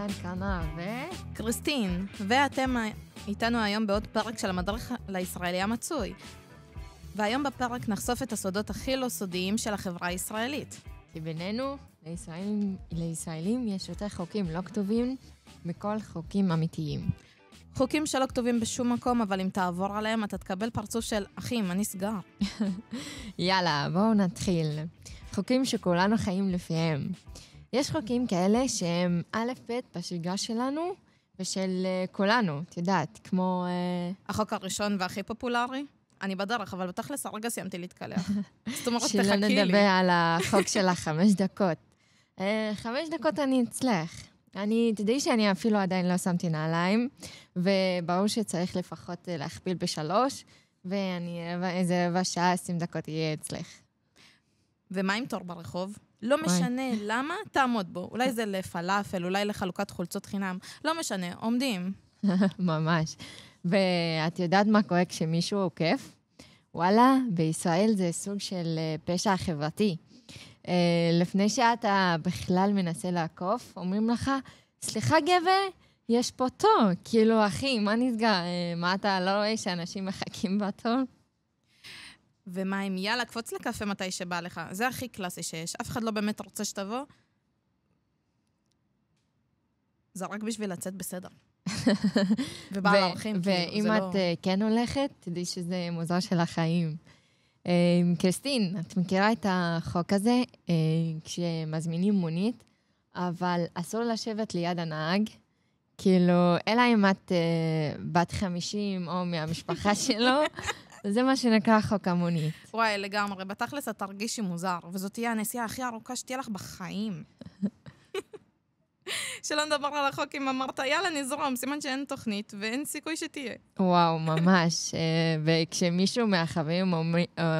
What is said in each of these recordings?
כאן קנה קריסטין, ואתם איתנו היום בעוד פרק של המדריך לישראלי המצוי. והיום בפרק נחשוף את הסודות הכי לא סודיים של החברה הישראלית. כי בינינו, לישראלים יש יותר חוקים לא כתובים מכל חוקים אמיתיים. חוקים שלא כתובים בשום מקום, אבל אם תעבור עליהם אתה תקבל פרצוף של אחים, אני סגר. יאללה, בואו נתחיל. חוקים שכולנו חיים לפיהם. יש חוקים כאלה שהם א' ב' בשגרה שלנו ושל כולנו, את יודעת, כמו... החוק הראשון והכי פופולרי? אני בדרך, אבל בתכלס הרגע סיימתי להתקלח. זאת אומרת, תחכי שלא לי. נדבר על החוק של 5 דקות. 5 דקות אני אצלח. תדעי שאני אפילו עדיין לא שמתי נעליים, וברור שצריך לפחות להכפיל ב3, איזה רבע שעה, 20 דקות יהיה אצלך. ומה עם תור ברחוב? לא משנה למה, תעמוד בו. אולי זה לפלאפל, אולי לחלוקת חולצות חינם. לא משנה, עומדים. ממש. ואת יודעת מה קורה כשמישהו עוקף? וואלה, בישראל זה סוג של פשע חברתי. לפני שאתה בכלל מנסה לעקוף, אומרים לך, סליחה גבר, יש פה תור. כאילו, אחי, מה נסגר? מה אתה לא רואה שאנשים מחכים בתור? ומה אם יאללה, קפוץ לקפה מתי שבא לך. זה הכי קלאסי שיש. אף אחד לא באמת רוצה שתבוא. זה רק בשביל לצאת בסדר. ובא לערכים, ואם את כן הולכת, תדעי שזה מוזר של החיים. קריסטין, את מכירה את החוק הזה כשמזמינים מונית, אבל אסור לשבת ליד הנהג, כאילו, אלא אם את בת 50 או מהמשפחה שלו, זה מה שנקרא חוק המונית. וואי, לגמרי, בתכלס את תרגישי מוזר, וזאת תהיה הנסיעה הכי ארוכה שתהיה לך בחיים. שלא נדבר על החוק אם אמרת, יאללה נזרום, סימן שאין תוכנית ואין סיכוי שתהיה. וואו, ממש. וכשמישהו מהחברים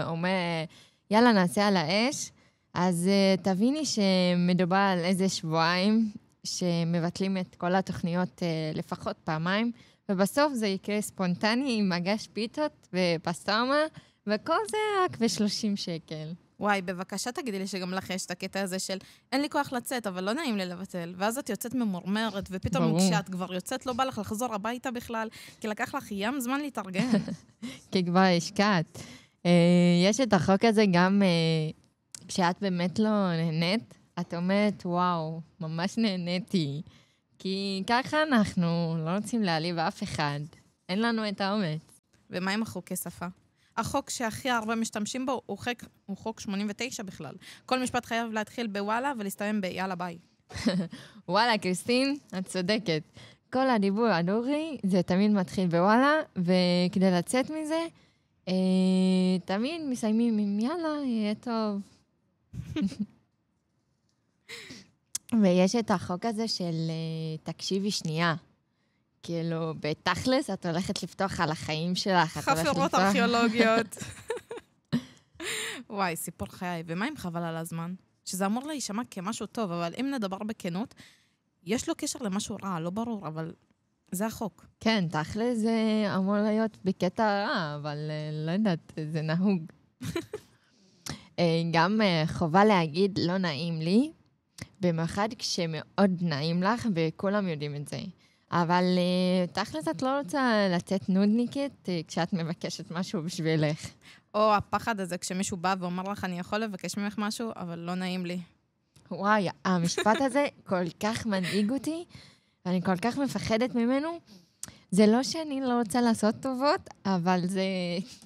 אומר, יאללה נעשה על האש, אז תביני שמדובר על איזה שבועיים, שמבטלים את כל התוכניות לפחות פעמיים, ובסוף זה יקרה ספונטני עם מגש פיתות ופסטרמה, וכל זה רק ב30 שקל. וואי, בבקשה תגידי לי שגם לך יש את הקטע הזה של אין לי כוח לצאת, אבל לא נעים לי לבטל. ואז את יוצאת ממורמרת, ופתאום כשאת כבר יוצאת לא בא לך לחזור הביתה בכלל, כי לקח לך ים זמן להתארגן. כי כבר השקעת. יש את החוק הזה גם כשאת באמת לא נהנית, את אומרת, וואו, ממש נהניתי. כי ככה אנחנו לא רוצים להעליב אף אחד. אין לנו את האומץ. ומה עם החוקי שפה? החוק שהכי הרבה משתמשים בו הוא חוק 89 בכלל. כל משפט חייב להתחיל בוואלה ולהסתיים ביאללה ביי. וואלה, קריסטין, את צודקת. כל הדיבור הדורי זה תמיד מתחיל בוואלה, וכדי לצאת מזה, תמיד מסיימים עם יאללה, יהיה טוב. ויש את החוק הזה של תקשיבי שנייה. כאילו, בתכלס, את הולכת לפתוח על החיים שלך. חפירות ארכיאולוגיות. וואי, סיפור חיי. ומה אם חבל על הזמן? שזה אמור להישמע כמשהו טוב, אבל אם נדבר בכנות, יש לו קשר למשהו רע, לא ברור, אבל זה החוק. כן, תכלס זה אמור להיות בקטע רע, אבל לא יודעת, זה נהוג. גם חובה להגיד לא נעים לי, במיוחד כשמאוד נעים לך, וכולם יודעים את זה. אבל תכלס את לא רוצה לתת נודניקית כשאת מבקשת משהו בשבילך. או הפחד הזה כשמישהו בא ואומר לך, אני יכול לבקש ממך משהו, אבל לא נעים לי. וואי, המשפט הזה כל כך מנהיג אותי, ואני כל כך מפחדת ממנו. זה לא שאני לא רוצה לעשות טובות, אבל זה,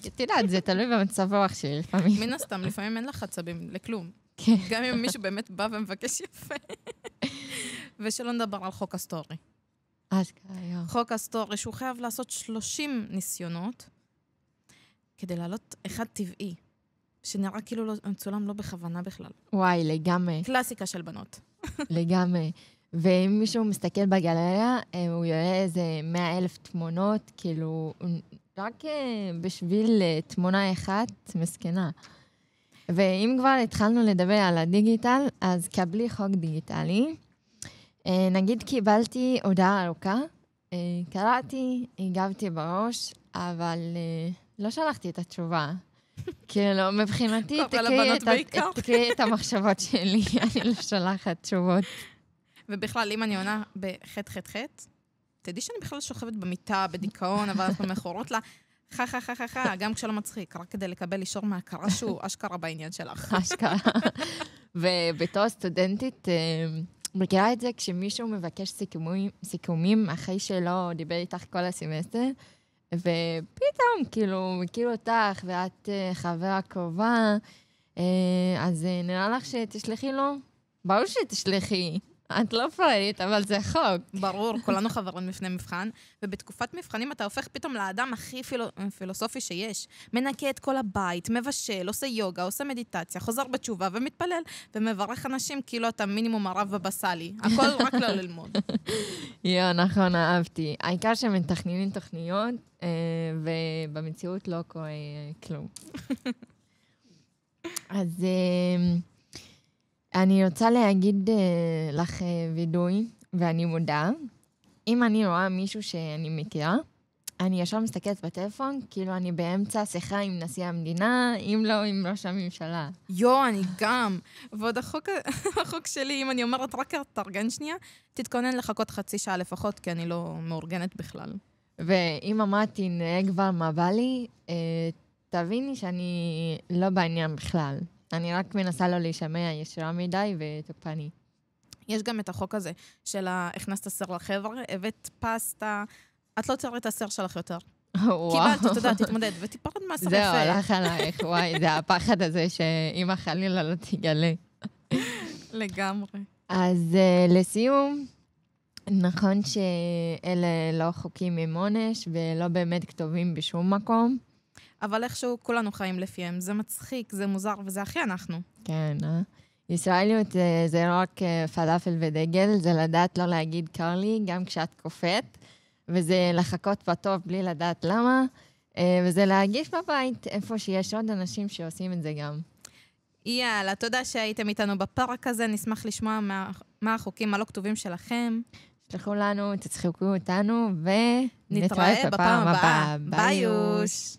את יודעת, זה תלוי במצב רוח שלי לפעמים. מן הסתם, לפעמים אין לך עצבים לכלום. כן. גם אם מישהו באמת בא ומבקש יפה. ושלא נדבר על חוק הסטורי. חוק הסטורי, שהוא חייב לעשות 30 ניסיונות, כדי לעלות אחד טבעי, שנראה כאילו מצולם לא בכוונה בכלל. וואי, לגמרי. קלאסיקה של בנות. לגמרי. ואם מישהו מסתכל בגלריה, הוא יראה איזה 100,000 תמונות, כאילו, רק בשביל תמונה אחת מסכנה. ואם כבר התחלנו לדבר על הדיגיטל, אז קבלי חוק דיגיטלי. נגיד קיבלתי הודעה ארוכה, קראתי, הגבתי בראש, אבל לא שלחתי את התשובה. כאילו, מבחינתי, תקראי את המחשבות שלי, אני לא שולחת תשובות. ובכלל, אם אני עונה בח', תדעי שאני בכלל שוכבת במיטה, בדיכאון, אבל אנחנו מכורות לה, גם כשלא מצחיק, רק כדי לקבל אישור מהכרה שהוא אשכרה בעניין שלך. אשכרה. ובתור סטודנטית, מכירה את זה כשמישהו מבקש סיכומים אחרי שלא דיבר איתך כל הסמסטר, ופתאום, כאילו, מכיר אותך ואת חברה קרובה, אז נראה לך שתשלחי לו? ברור שתשלחי. את לא פראית, אבל זה חוק. ברור, כולנו חברים לפני מבחן, ובתקופת מבחנים אתה הופך פתאום לאדם הכי פילוסופי שיש. מנקה את כל הבית, מבשל, עושה יוגה, עושה מדיטציה, חוזר בתשובה ומתפלל, ומברך אנשים כאילו אתה מינימום הרב בבסלי. הכל רק לא ללמוד. נכון, אהבתי. העיקר שמתכננים תוכניות, ובמציאות לא קורה כלום. אז אני רוצה להגיד לך וידוי, ואני מודה. אם אני רואה מישהו שאני מכירה, אני ישר מסתכלת בטלפון, כאילו אני באמצע שיחה עם נשיא המדינה, אם לא עם ראש הממשלה. אני גם. ועוד החוק שלי, אם אני אומרת רק תארגן שנייה, תתכונן לחכות חצי שעה לפחות, כי אני לא מאורגנת בכלל. ואם אמרתי, נראה כבר מה בא לי, תביני שאני לא בעניין בכלל. אני רק מנסה לו להישמע ישרה מדי ותוקפני. יש גם את החוק הזה של הכנסת סר לחבר, הבאת פסטה, את לא תראי את הסר שלך יותר. קיבלת, תודה, תתמודד, ותיפרד מהסר יפה. זהו, הלך עלייך, וואי, זה הפחד הזה שאמא חלילה לא תגלה. לגמרי. אז לסיום, נכון שאלה לא חוקים עם עונש, ולא באמת כתובים בשום מקום. אבל איכשהו כולנו חיים לפיהם. זה מצחיק, זה מוזר, וזה הכי אנחנו. כן, ישראליות זה לא רק פלאפל ודגל, זה לדעת לא להגיד קר לי, גם כשאת קופאת, וזה לחכות בטוב בלי לדעת למה, וזה להגיש בבית, איפה שיש עוד אנשים שעושים את זה גם. יאללה, תודה שהייתם איתנו בפרק הזה, נשמח לשמוע מה החוקים הלא כתובים שלכם. שלחו לנו, תצחקו אותנו, ונתראה בפעם הבאה. ביי יוש!